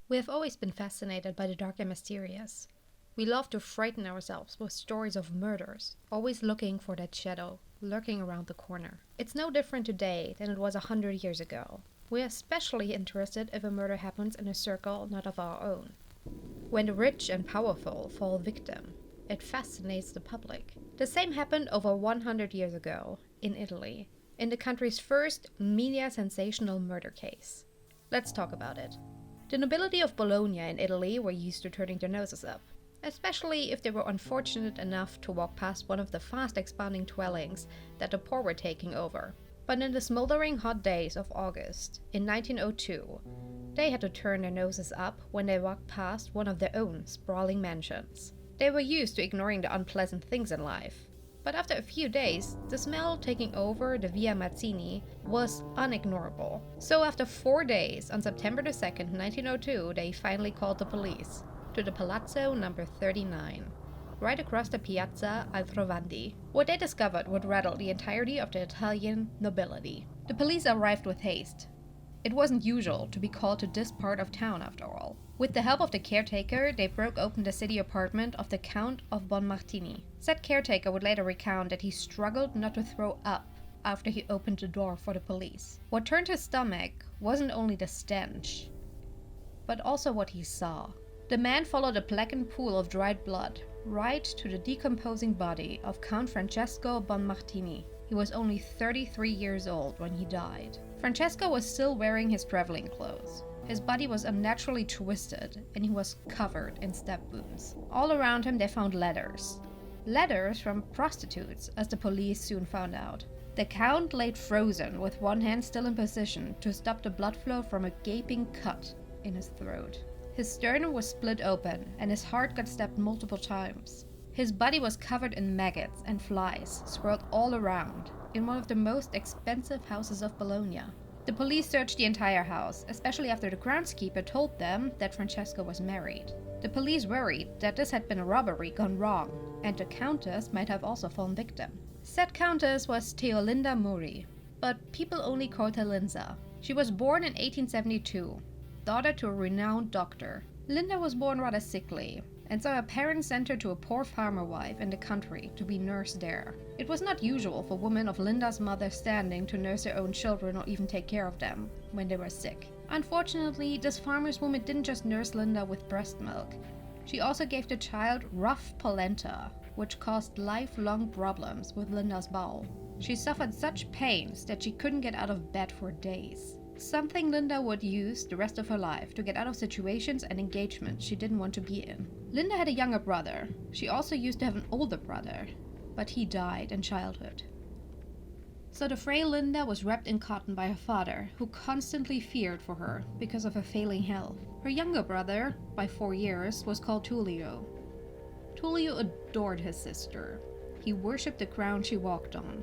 We have always been fascinated by the dark and mysterious. We love to frighten ourselves with stories of murders, always looking for that shadow lurking around the corner. It's no different today than it was 100 years ago. We are especially interested if a murder happens in a circle not of our own. When the rich and powerful fall victim, it fascinates the public. The same happened over 100 years ago in Italy, in the country's first media sensational murder case. Let's talk about it. The nobility of Bologna in Italy were used to turning their noses up, especially if they were unfortunate enough to walk past one of the fast expanding dwellings that the poor were taking over. But in the smoldering hot days of August in 1902, they had to turn their noses up when they walked past one of their own sprawling mansions. They were used to ignoring the unpleasant things in life. But after a few days, the smell taking over the Via Mazzini was unignorable. So after 4 days, on September 2nd, 1902, they finally called the police to the Palazzo number 39, right across the Piazza Altrovandi. What they discovered would rattle the entirety of the Italian nobility. The police arrived with haste. It wasn't usual to be called to this part of town after all. With the help of the caretaker, they broke open the city apartment of the Count of Bonmartini. Said caretaker would later recount that he struggled not to throw up after he opened the door for the police. What turned his stomach wasn't only the stench, but also what he saw. The man followed a blackened pool of dried blood right to the decomposing body of Count Francesco Bonmartini. He was only 33 years old when he died. Francesco was still wearing his traveling clothes. His body was unnaturally twisted, and he was covered in stab wounds. All around him they found letters. Letters from prostitutes, as the police soon found out. The Count laid frozen, with one hand still in position to stop the blood flow from a gaping cut in his throat. His sternum was split open, and his heart got stabbed multiple times. His body was covered in maggots and flies, swirled all around, in one of the most expensive houses of Bologna. The police searched the entire house, especially after the groundskeeper told them that Francesco was married. The police worried that this had been a robbery gone wrong, and the countess might have also fallen victim. Said countess was Teolinda Muri, but people only called her Linda. She was born in 1872, daughter to a renowned doctor. Linda was born rather sickly, and so her parents sent her to a poor farmer wife in the country to be nursed there. It was not usual for women of Linda's mother's standing to nurse their own children or even take care of them when they were sick. Unfortunately, this farmer's woman didn't just nurse Linda with breast milk. She also gave the child rough polenta, which caused lifelong problems with Linda's bowel. She suffered such pains that she couldn't get out of bed for days. Something Linda would use the rest of her life to get out of situations and engagements she didn't want to be in. Linda had a younger brother. She also used to have an older brother, but he died in childhood. So the frail Linda was wrapped in cotton by her father, who constantly feared for her because of her failing health. Her younger brother, by 4 years, was called Tullio. Tullio adored his sister. He worshipped the ground she walked on.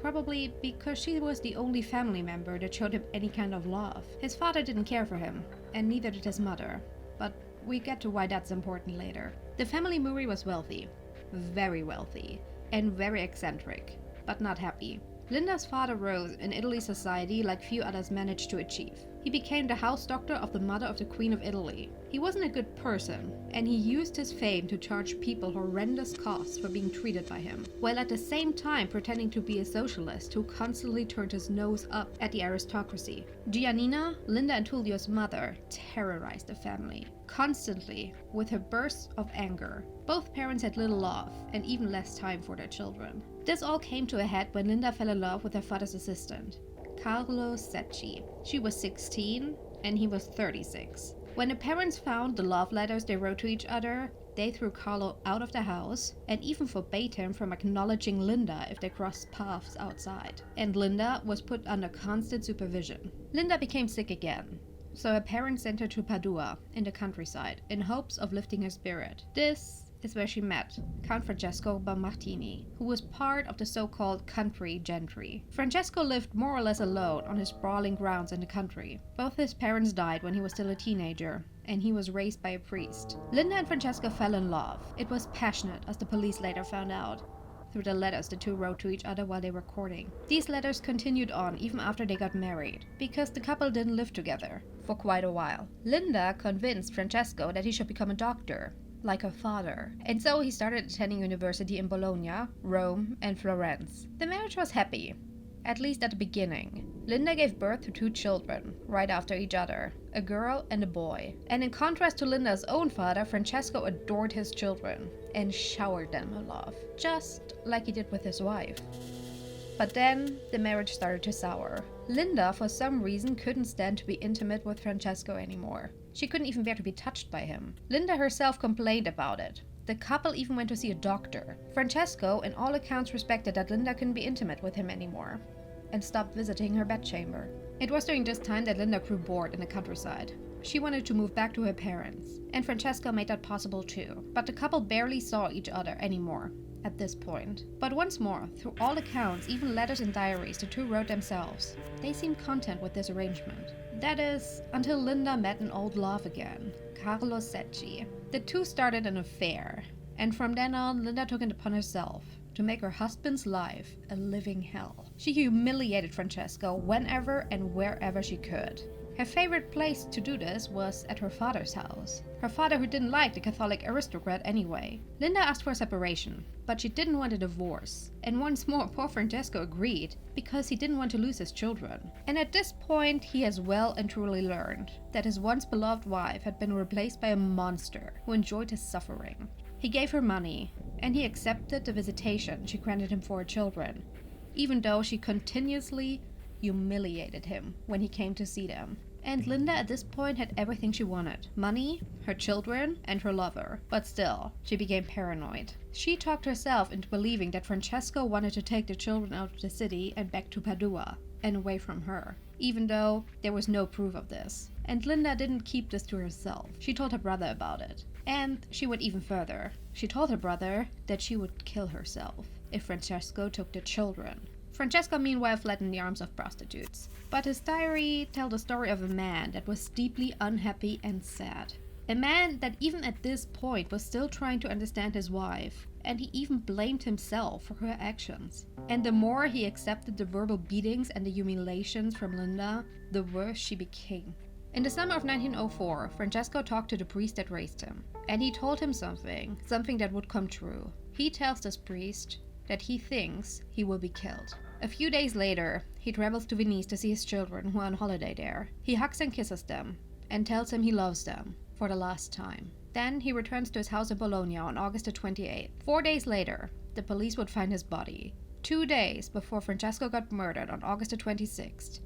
Probably because she was the only family member that showed him any kind of love. His father didn't care for him, and neither did his mother, but we get to why that's important later. The family Muri was wealthy, very wealthy, and very eccentric, but not happy. Linda's father rose in Italy's society like few others managed to achieve. He became the house doctor of the mother of the Queen of Italy. He wasn't a good person, and he used his fame to charge people horrendous costs for being treated by him, while at the same time pretending to be a socialist who constantly turned his nose up at the aristocracy. Giannina, Linda and Tullio's mother, terrorized the family, constantly, with her bursts of anger. Both parents had little love, and even less time for their children. This all came to a head when Linda fell in love with her father's assistant, Carlo Secchi. She was 16, and he was 36. When the parents found the love letters they wrote to each other, they threw Carlo out of the house and even forbade him from acknowledging Linda if they crossed paths outside. And Linda was put under constant supervision. Linda became sick again, so her parents sent her to Padua, in the countryside, in hopes of lifting her spirit. This is where she met Count Francesco Bonmartini, who was part of the so-called country gentry. Francesco lived more or less alone on his sprawling grounds in the country. Both his parents died when he was still a teenager, and he was raised by a priest. Linda and Francesco fell in love. It was passionate, as the police later found out. through the letters the two wrote to each other while they were courting. These letters continued on even after they got married, because the couple didn't live together for quite a while. Linda convinced Francesco that he should become a doctor, like her father, and so he started attending university in Bologna, Rome, and Florence. The marriage was happy, at least at the beginning. Linda gave birth to 2 children, right after each other, a girl and a boy. And in contrast to Linda's own father, Francesco adored his children and showered them with love, just like he did with his wife. But then the marriage started to sour. Linda, for some reason, couldn't stand to be intimate with Francesco anymore. She couldn't even bear to be touched by him. Linda herself complained about it. The couple even went to see a doctor. Francesco, in all accounts, respected that Linda couldn't be intimate with him anymore, and stopped visiting her bedchamber. It was during this time that Linda grew bored in the countryside. She wanted to move back to her parents, and Francesco made that possible too. But the couple barely saw each other anymore at this point. But once more, through all accounts, even letters and diaries the two wrote themselves, they seemed content with this arrangement. That is, until Linda met an old love again, Carlo Secchi. The two started an affair, and from then on, Linda took it upon herself to make her husband's life a living hell. She humiliated Francesco whenever and wherever she could. Her favorite place to do this was at her father's house. Her father, who didn't like the Catholic aristocrat anyway. Linda asked for a separation, but she didn't want a divorce. And once more, poor Francesco agreed, because he didn't want to lose his children. And at this point, he has well and truly learned that his once beloved wife had been replaced by a monster who enjoyed his suffering. He gave her money, and he accepted the visitation she granted him for her children, even though she continuously humiliated him when he came to see them. And Linda at this point had everything she wanted: money, her children, and her lover. But still, she became paranoid. She talked herself into believing that Francesco wanted to take the children out of the city and back to Padua, and away from her, even though there was no proof of this. And Linda didn't keep this to herself. She told her brother about it. And she went even further. She told her brother that she would kill herself if Francesco took the children. Francesco meanwhile fled in the arms of prostitutes. But his diary tells the story of a man that was deeply unhappy and sad. A man that even at this point was still trying to understand his wife, and he even blamed himself for her actions. And the more he accepted the verbal beatings and the humiliations from Linda, the worse she became. In the summer of 1904, Francesco talked to the priest that raised him, and he told him something that would come true. He tells this priest that he thinks he will be killed. A few days later, he travels to Venice to see his children who are on holiday there. He hugs and kisses them, and tells him he loves them for the last time. Then he returns to his house in Bologna on August the 28th. 4 days later, the police would find his body. 2 days before Francesco got murdered on August the 26th,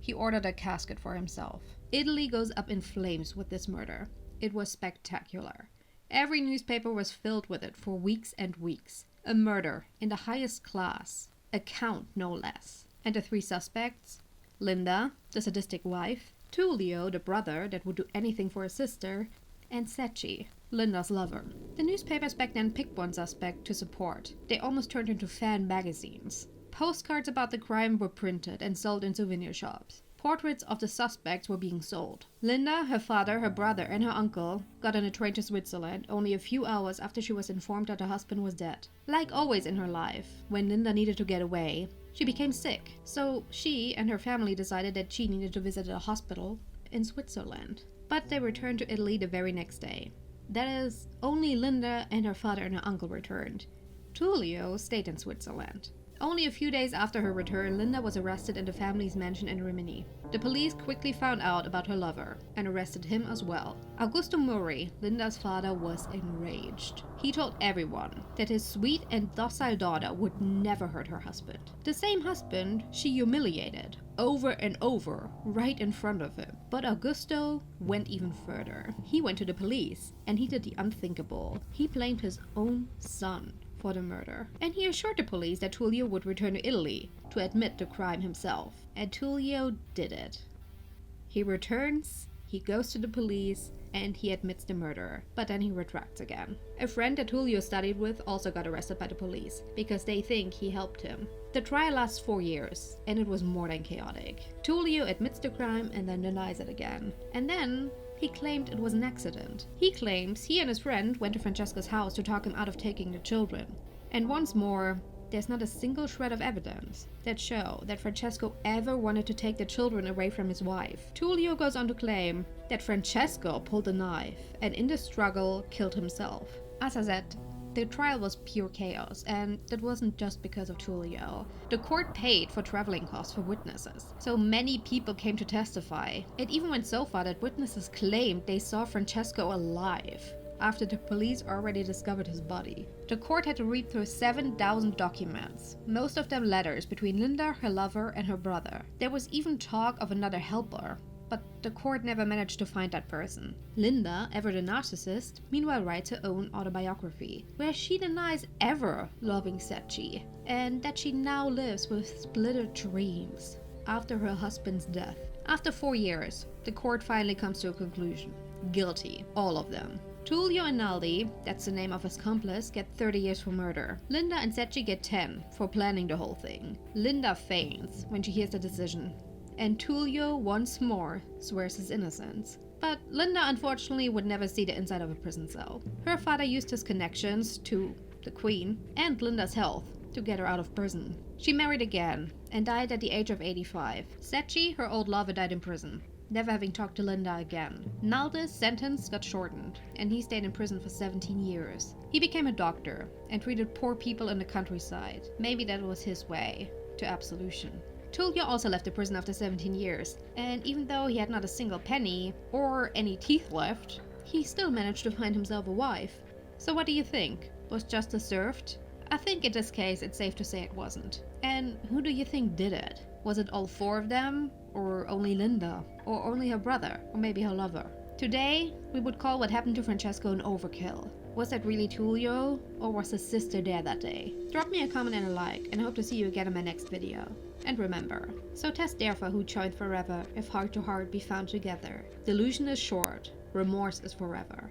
he ordered a casket for himself. Italy goes up in flames with this murder. It was spectacular. Every newspaper was filled with it for weeks and weeks. A murder in the highest class. A count, no less. And the 3 suspects: Linda, the sadistic wife; Tullio, the brother that would do anything for his sister; and Secchi, Linda's lover. The newspapers back then picked one suspect to support. They almost turned into fan magazines. Postcards about the crime were printed and sold in souvenir shops. Portraits of the suspects were being sold. Linda, her father, her brother, and her uncle got on a train to Switzerland only a few hours after she was informed that her husband was dead. Like always in her life, when Linda needed to get away, she became sick. So she and her family decided that she needed to visit a hospital in Switzerland. But they returned to Italy the very next day. That is, only Linda and her father and her uncle returned. Tullio stayed in Switzerland. Only a few days after her return, Linda was arrested in the family's mansion in Rimini. The police quickly found out about her lover and arrested him as well. Augusto Murri, Linda's father, was enraged. He told everyone that his sweet and docile daughter would never hurt her husband. The same husband she humiliated over and over right in front of him. But Augusto went even further. He went to the police and he did the unthinkable. He blamed his own son for the murder. And he assured the police that Tullio would return to Italy to admit the crime himself. And Tullio did it. He returns, he goes to the police, and he admits the murder. But then he retracts again. A friend that Tullio studied with also got arrested by the police because they think he helped him. The trial lasts 4 years, and it was more than chaotic. Tullio admits the crime and then denies it again. And then he claimed it was an accident. He claims he and his friend went to Francesco's house to talk him out of taking the children. And once more, there's not a single shred of evidence that show that Francesco ever wanted to take the children away from his wife. Tullio goes on to claim that Francesco pulled a knife and in the struggle killed himself. As I said, the trial was pure chaos, and that wasn't just because of Tullio. The court paid for traveling costs for witnesses, so many people came to testify. It even went so far that witnesses claimed they saw Francesco alive after the police already discovered his body. The court had to read through 7,000 documents, most of them letters between Linda, her lover, and her brother. There was even talk of another helper, but the court never managed to find that person. Linda, ever the narcissist, meanwhile writes her own autobiography, where she denies ever loving Secchi, and that she now lives with splintered dreams after her husband's death. After 4 years, the court finally comes to a conclusion. Guilty, all of them. Tullio and Naldi, that's the name of his accomplice, get 30 years for murder. Linda and Secchi get 10 for planning the whole thing. Linda faints when she hears the decision, and Tullio once more swears his innocence. But Linda unfortunately would never see the inside of a prison cell. Her father used his connections to the Queen and Linda's health to get her out of prison. She married again and died at the age of 85. Secchi, her old lover, died in prison, never having talked to Linda again. Naldi's sentence got shortened, and he stayed in prison for 17 years. He became a doctor and treated poor people in the countryside. Maybe that was his way to absolution. Tullio also left the prison after 17 years, and even though he had not a single penny or any teeth left, he still managed to find himself a wife. So what do you think? Was justice served? I think in this case it's safe to say it wasn't. And who do you think did it? Was it all 4 of them? Or only Linda? Or only her brother? Or maybe her lover? Today, we would call what happened to Francesco an overkill. Was that really Tullio? Or was his sister there that day? Drop me a comment and a like, and I hope to see you again in my next video. And remember, so test therefore who joined forever, if heart to heart be found together. Delusion is short, remorse is forever.